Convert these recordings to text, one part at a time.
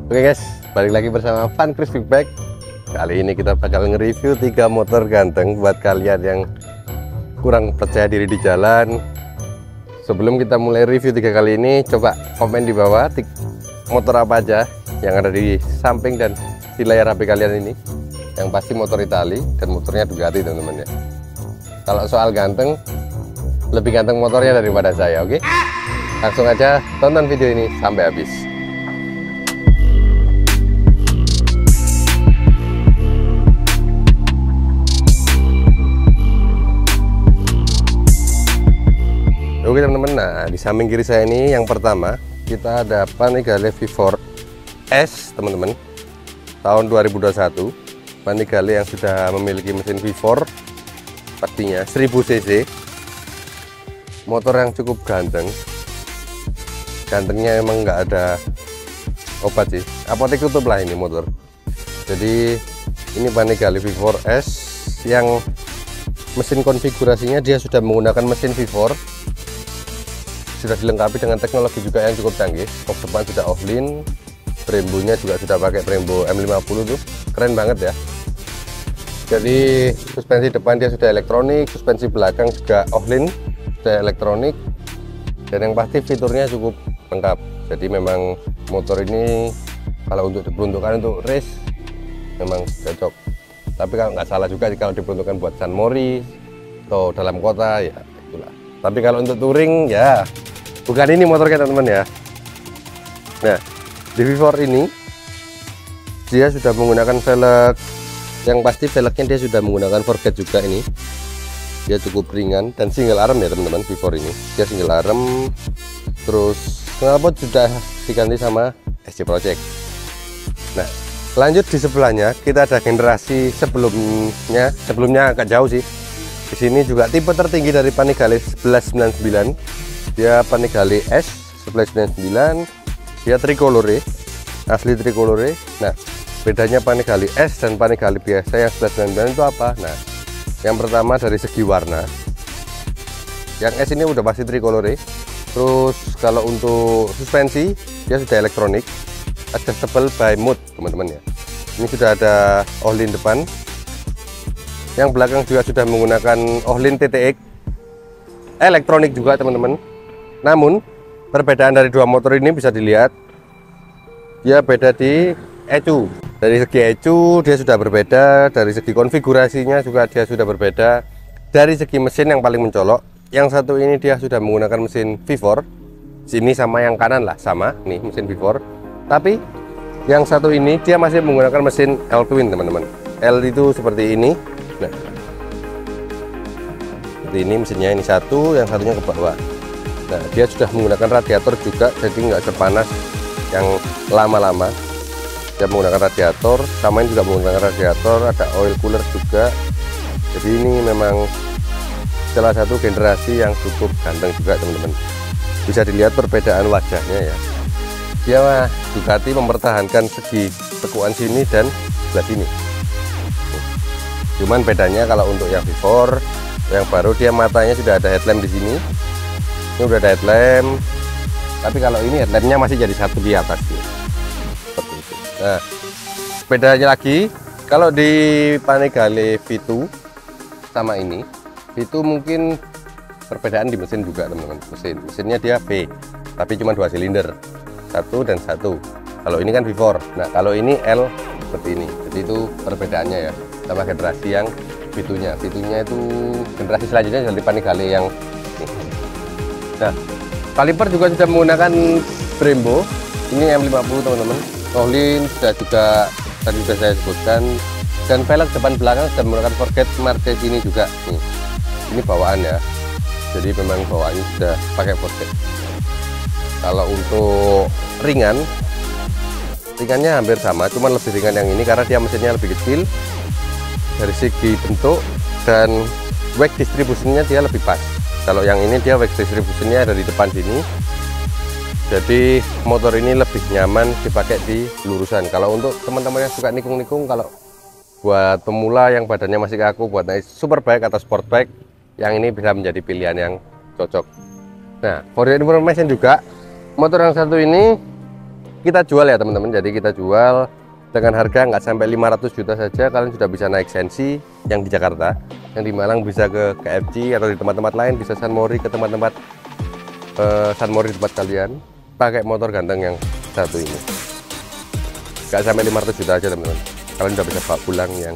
Oke guys, balik lagi bersama Fun Chris Big Bike. Kali ini kita bakal nge-review 3 motor ganteng buat kalian yang kurang percaya diri di jalan. Sebelum kita mulai review 3 kali ini, coba komen di bawah motor apa aja yang ada di samping dan di layar HP kalian ini. Yang pasti motor Itali dan motornya Ducati teman-teman ya. Kalau soal ganteng, lebih ganteng motornya daripada saya, oke? Langsung aja tonton video ini sampai habis. Oke teman-teman, nah di samping kiri saya ini yang pertama kita ada Panigale V4S teman-teman, tahun 2021. Panigale yang sudah memiliki mesin V4 pastinya 1000 cc, motor yang cukup ganteng. Gantengnya emang nggak ada obat sih, apotek tutup lah ini motor. Jadi ini Panigale V4S yang mesin konfigurasinya dia sudah menggunakan mesin V4, sudah dilengkapi dengan teknologi juga yang cukup canggih. Box depan sudah Ohlin, Brembo-nya juga sudah pakai Brembo M50 tuh, keren banget ya. Jadi suspensi depan dia sudah elektronik, suspensi belakang juga Ohlin, sudah elektronik, dan yang pasti fiturnya cukup lengkap. Jadi memang motor ini kalau untuk diperuntukkan untuk race memang cocok. Tapi kalau nggak salah juga kalau diperuntukkan buat San Mori atau dalam kota ya itulah. Tapi kalau untuk touring ya bukan ini motornya teman-teman ya. Nah di V4 ini dia sudah menggunakan velg, yang pasti velgnya dia sudah menggunakan Forget juga ini. Dia cukup ringan dan single arm ya teman-teman. V4 ini dia single arm, terus knalpot sudah diganti sama SC Project. Nah lanjut di sebelahnya kita ada generasi sebelumnya agak jauh sih. Di sini juga tipe tertinggi dari Panigale 1199, dia Panigale S 1199, dia tricolore, asli tricolore. Nah bedanya Panigale S dan Panigale biasa yang 1199 itu apa? Nah yang pertama dari segi warna, yang S ini udah pasti tricolore. Terus kalau untuk suspensi dia sudah elektronik, adjustable by mode teman-teman ya. Ini sudah ada Ohlin depan, yang belakang juga sudah menggunakan Ohlin TTX, elektronik juga teman-teman. Namun perbedaan dari dua motor ini bisa dilihat, dia beda di ECU. Dari segi ECU dia sudah berbeda, dari segi konfigurasinya juga dia sudah berbeda. Dari segi mesin yang paling mencolok, yang satu ini dia sudah menggunakan mesin V4, sini sama yang kanan lah sama nih mesin V4. Tapi yang satu ini dia masih menggunakan mesin L twin teman-teman. L itu seperti ini. Nah seperti ini mesinnya, ini satu, yang satunya ke bawah. Nah dia sudah menggunakan radiator juga, jadi nggak sepanas yang lama-lama. Dia menggunakan radiator, sama ini juga menggunakan radiator, ada oil cooler juga. Jadi ini memang salah satu generasi yang cukup ganteng juga teman-teman. Bisa dilihat perbedaan wajahnya ya. Dia Ducati mempertahankan segi tekuan sini dan sebelah sini. Cuman bedanya kalau untuk yang V4 yang baru dia matanya sudah ada headlamp di sini. Ini udah ada headlamp. Tapi kalau ini headlampnya masih jadi satu di atas ya. Seperti itu. Nah, bedanya lagi kalau di Panigale V2 sama ini, V2 mungkin perbedaan di mesin juga teman-teman. Mesinnya dia V, tapi cuma 2 silinder. Satu dan satu. Kalau ini kan V4. Nah kalau ini L seperti ini. Jadi itu perbedaannya ya sama generasi yang V2-nya. V2-nya itu generasi selanjutnya dari Panigale yang ini. Nah kaliper juga sudah menggunakan Brembo. Ini M50 teman-teman. Ohlin sudah juga tadi sudah saya sebutkan. Dan velg depan belakang sudah menggunakan Forget Marquez ini juga. Nih. Ini bawaan ya. Jadi memang bawaannya sudah pakai Forget. Kalau untuk ringannya hampir sama, cuman lebih ringan yang ini karena dia mesinnya lebih kecil. Dari segi bentuk dan wake distributionnya dia lebih pas. Kalau yang ini dia wake distributionnya ada di depan sini, jadi motor ini lebih nyaman dipakai di lurusan. Kalau untuk teman-teman yang suka nikung-nikung, kalau buat pemula yang badannya masih kaku buat naik superbike atau sportbike, yang ini bisa menjadi pilihan yang cocok. Nah for your information juga, motor yang satu ini kita jual ya teman-teman. Jadi kita jual dengan harga nggak sampai 500 juta saja, kalian sudah bisa naik Sensi yang di Jakarta, yang di Malang bisa ke KFC atau di tempat-tempat lain, bisa San Mori ke tempat-tempat San Mori di tempat kalian, pakai motor ganteng yang satu ini. Nggak sampai 500 juta aja teman-teman, kalian udah bisa bawa pulang yang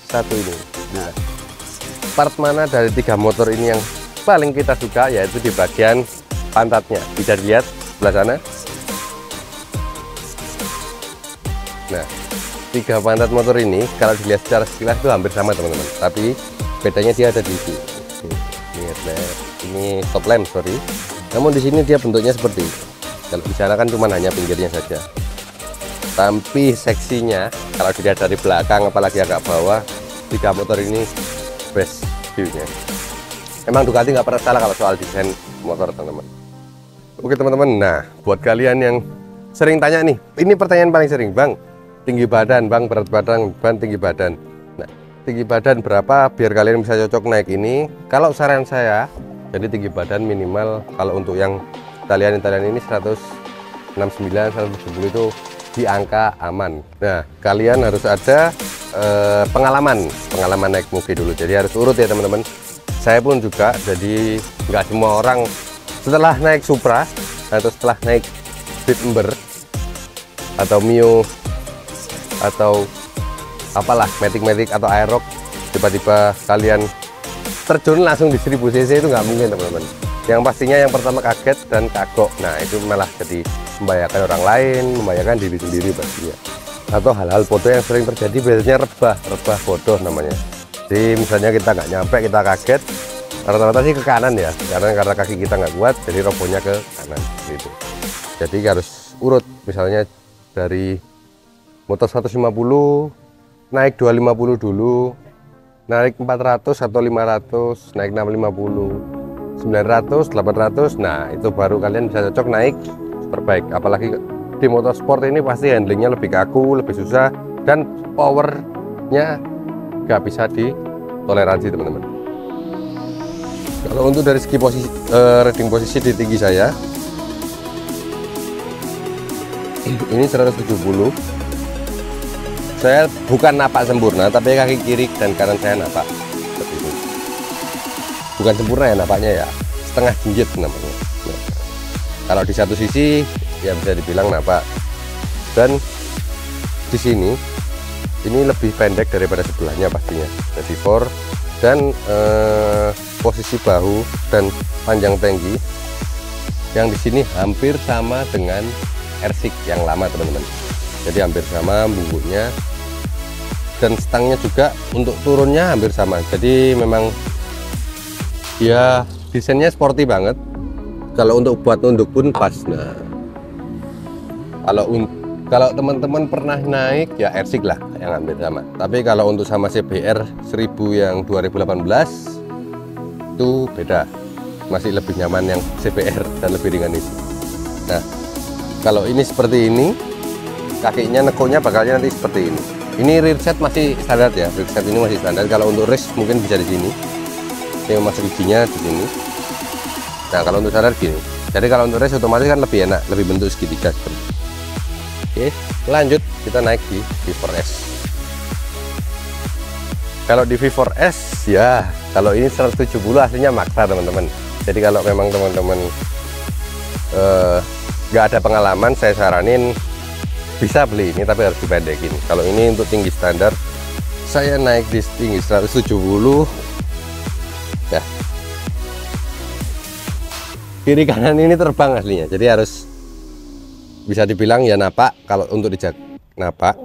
satu ini. Nah, part mana dari 3 motor ini yang paling kita suka, yaitu di bagian pantatnya. Bisa dilihat sebelah sana. Nah, 3 pantat motor ini kalau dilihat secara sekilas itu hampir sama teman-teman, tapi bedanya dia ada di sini. Lihat, ini top lamp, sorry. Namun di sini dia bentuknya seperti ini. Kalau di sana kan cuma hanya pinggirnya saja. Tapi seksinya kalau dilihat dari belakang, apalagi agak bawah, 3 motor ini best view-nya. Emang Ducati nggak pernah salah kalau soal desain motor teman-teman. Oke teman-teman, nah buat kalian yang sering tanya nih, ini pertanyaan paling sering, Bang, tinggi badan, Bang, berat badan, tinggi badan. Nah, tinggi badan berapa biar kalian bisa cocok naik ini? Kalau saran saya, jadi tinggi badan minimal kalau untuk yang Italian ini 169, 170 itu di angka aman. Nah, kalian harus ada pengalaman naik moge dulu. Jadi harus urut ya teman-teman. Saya pun juga, jadi nggak semua orang setelah naik Supra atau setelah naik Beat Ember atau Mio atau apalah Matic atau Aerox, tiba-tiba kalian terjun langsung di 1000 cc, itu nggak mungkin teman-teman. Yang pastinya yang pertama kaget dan kagok. Nah, itu malah jadi membahayakan orang lain, membahayakan diri sendiri pastinya. Atau hal-hal bodoh yang sering terjadi, biasanya rebah bodoh namanya. Jadi misalnya kita nggak nyampe, kita kaget, rata-rata sih ke kanan ya, karena kaki kita nggak kuat, jadi robohnya ke kanan gitu. Jadi harus urut, misalnya dari motor 150 naik 250 dulu, naik 400 atau 500, naik 650, 900, 800. Nah, itu baru kalian bisa cocok naik superbike. Apalagi di motor sport ini pasti handlingnya lebih kaku, lebih susah, dan powernya nggak bisa ditoleransi teman-teman. Kalau untuk dari segi posisi rating posisi di tinggi saya ini 170. Saya bukan napak sempurna, tapi kaki kiri dan kanan saya napak seperti ini. Bukan sempurna ya napaknya ya, setengah jinjit namanya. Nah, kalau di satu sisi ya bisa dibilang napak, dan di sini ini lebih pendek daripada sebelahnya pastinya. Jadi dan posisi bahu dan panjang tangki yang di sini hampir sama dengan R6 yang lama teman-teman. Jadi hampir sama bungkuknya, dan stangnya juga untuk turunnya hampir sama. Jadi memang ya desainnya sporty banget. Kalau untuk buat nunduk pun pas. Nah, kalau teman-teman pernah naik ya R6 lah yang hampir sama. Tapi kalau untuk sama CBR 1000 yang 2018 itu beda, masih lebih nyaman yang CBR dan lebih ringan itu. Nah, kalau ini seperti ini, kakinya nekonya bakalnya nanti seperti ini. Ini rear set masih standar ya, rear set ini masih standar. Kalau untuk race mungkin bisa di sini. Ini masuk giginya di sini. Nah, kalau untuk standar gini. Jadi kalau untuk race otomatis kan lebih enak, lebih bentuk segitiga seperti ini. Oke, lanjut kita naik di V4S. Kalau di V4S ya, kalau ini 170 aslinya maksa teman-teman. Jadi kalau memang teman-teman nggak ada pengalaman, saya saranin bisa beli ini, tapi harus dipendekin. Kalau ini untuk tinggi standar, saya naik di tinggi 170 ya. Kiri kanan ini terbang aslinya, jadi harus bisa dibilang ya napak. Kalau untuk dijak napak,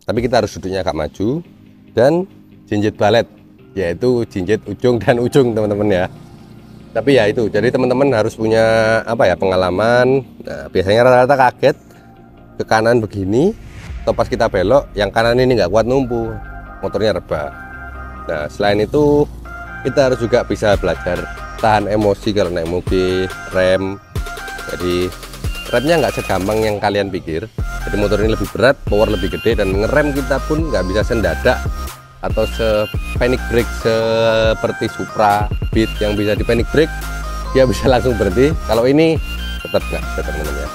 tapi kita harus duduknya agak maju, dan jinjit balet, yaitu jinjit ujung dan ujung teman-teman ya. Tapi ya itu, jadi teman-teman harus punya apa ya, pengalaman. Nah, biasanya rata-rata kaget ke kanan begini, atau pas kita belok yang kanan ini nggak kuat numpu, motornya rebah. Nah, selain itu kita harus juga bisa belajar tahan emosi kalau naik mobil, rem. Jadi remnya nggak segampang yang kalian pikir. Jadi motor ini lebih berat, power lebih gede, dan ngerem kita pun nggak bisa sendadak atau panic brake seperti Supra, Beat yang bisa di panic brake, dia bisa langsung berhenti. Kalau ini tetap nggak bisa teman-teman ya,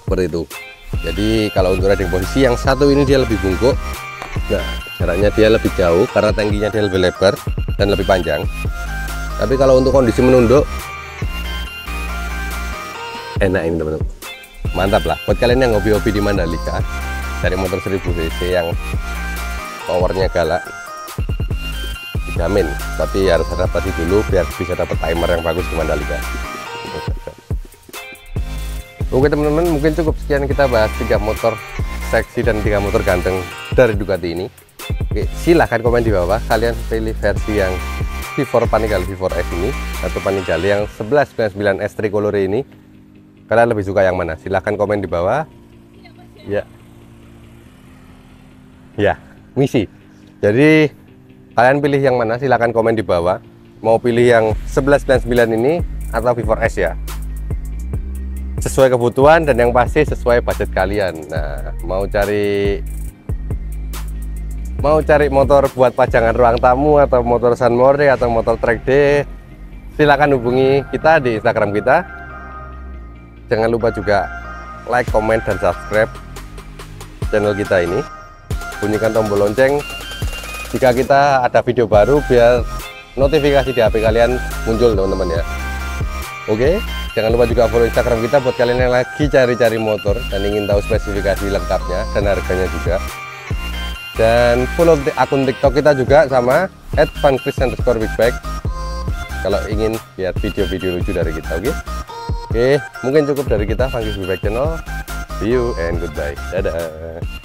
seperti itu. Jadi kalau untuk riding posisi yang satu ini dia lebih bungkuk. Nah, jaraknya dia lebih jauh karena tangkinya dia lebih lebar dan lebih panjang. Tapi kalau untuk kondisi menunduk, enak ini teman-teman. Mantap lah buat kalian yang hobi-hobi di Mandalika, dari motor 1000 cc yang powernya galak, dijamin. Tapi harus adaptasi dulu biar bisa dapat timer yang bagus di Mandalika. Oke teman-teman, mungkin cukup sekian kita bahas 3 motor seksi dan 3 motor ganteng dari Ducati ini. Oke, silahkan komen di bawah kalian pilih versi yang V4 Panigale V4S ini atau Panigale yang 1199S Tricolore ini. Kalian lebih suka yang mana? Silahkan komen di bawah. Ya, misi. Jadi kalian pilih yang mana? Silahkan komen di bawah. Mau pilih yang 1199 ini atau V4S ya? Sesuai kebutuhan dan yang pasti sesuai budget kalian. Nah, mau cari motor buat pajangan ruang tamu atau motor San Mori atau motor track day, silakan hubungi kita di Instagram kita. Jangan lupa juga like, comment, dan subscribe channel kita ini. Bunyikan tombol lonceng jika kita ada video baru biar notifikasi di HP kalian muncul teman-teman ya. Oke, jangan lupa juga follow Instagram kita buat kalian yang lagi cari-cari motor dan ingin tahu spesifikasi lengkapnya dan harganya juga. Dan follow akun TikTok kita juga sama @vankris_bigbike kalau ingin lihat video-video lucu dari kita. Oke, mungkin cukup dari kita Vankris Bigbike Channel. See you and goodbye. Dadah.